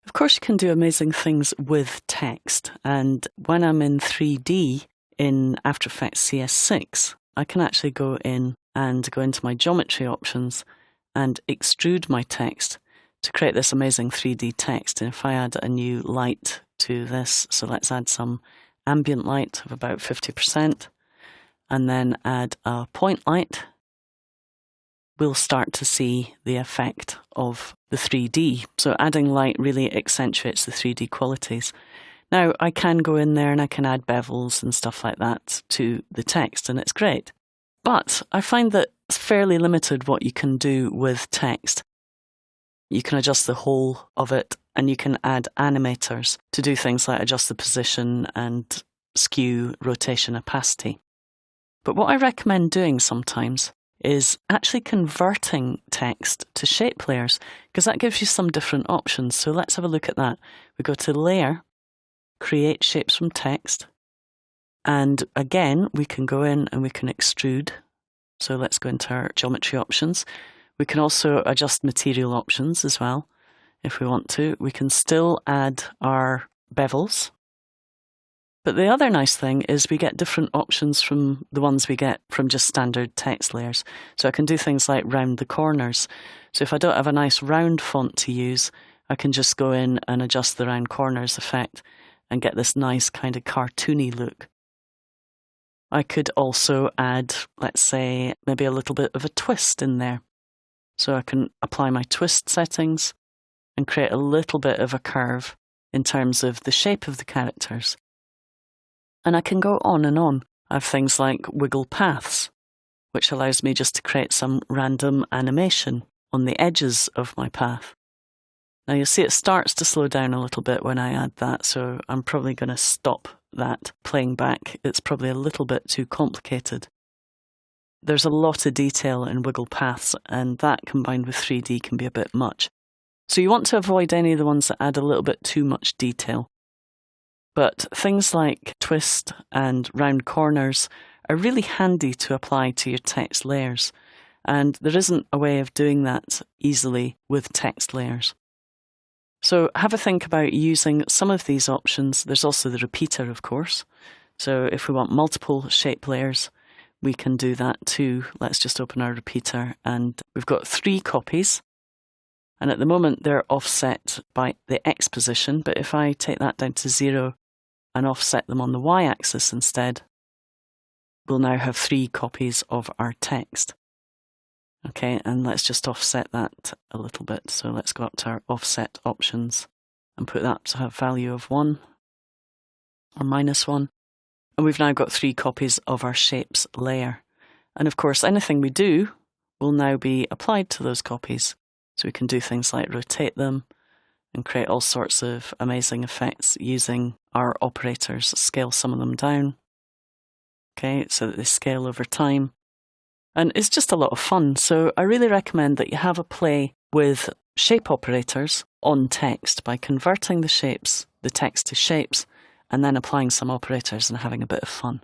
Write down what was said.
Of course, you can do amazing things with text, and when I'm in 3D in AfterEffectsCS6, I can actually go in and go into my geometry options and extrude my text to create this amazing 3D text. And if I add a new light to this, so let's add some ambient light of about 50%, and then add a point light, we'll start to see the effect of the 3D. So adding light really accentuates the 3D qualities. Now, I can go in there and I can add bevels and stuff like that to the text, and it's great. But I find that it's fairly limited what you can do with text. You can adjust the whole of it, and you can add animators to do things like adjust the position and skew, rotation, opacity. But what I recommend doing sometimes is actually converting text to shape layers, because that gives you some different options. So let's have a look at that. We go to Layer, Create Shapes from Text, and again, we can go in and we can extrude. So let's go into our geometry options. We can also adjust material options as well, if we want to. We can still add our bevels. But the other nice thing is we get different options from the ones we get from just standard text layers. So I can do things like round the corners. So if I don't have a nice round font to use, I can just go in and adjust the round corners effect and get this nice kind of cartoony look. I could also add, let's say, maybe a little bit of a twist in there. So I can apply my twist settings and create a little bit of a curve in terms of the shape of the characters. And I can go on and on. I have things like wiggle paths, which allows me just to create some random animation on the edges of my path. Now you'll see it starts to slow down a little bit when I add that, so I'm probably going to stop that playing back. It's probably a little bit too complicated. There's a lot of detail in wiggle paths, and that combined with 3D can be a bit much. So you want to avoid any of the ones that add a little bit too much detail. But things like twist and round corners are really handy to apply to your text layers, and there isn't a way of doing that easily with text layers. So have a think about using some of these options. There's also the repeater, of course. So if we want multiple shape layers, we can do that too. Let's just open our repeater, and we've got 3 copies. And at the moment, they're offset by the X position, but if I take that down to 0 and offset them on the Y-axis instead, we'll now have 3 copies of our text. Okay, and let's just offset that a little bit. So let's go up to our offset options and put that to have value of 1 or -1. And we've now got 3 copies of our shapes layer. And of course, anything we do will now be applied to those copies. So we can do things like rotate them and create all sorts of amazing effects using our operators, scale some of them down, okay, so that they scale over time. And it's just a lot of fun. So I really recommend that you have a play with shape operators on text by converting the text to shapes, and then applying some operators and having a bit of fun.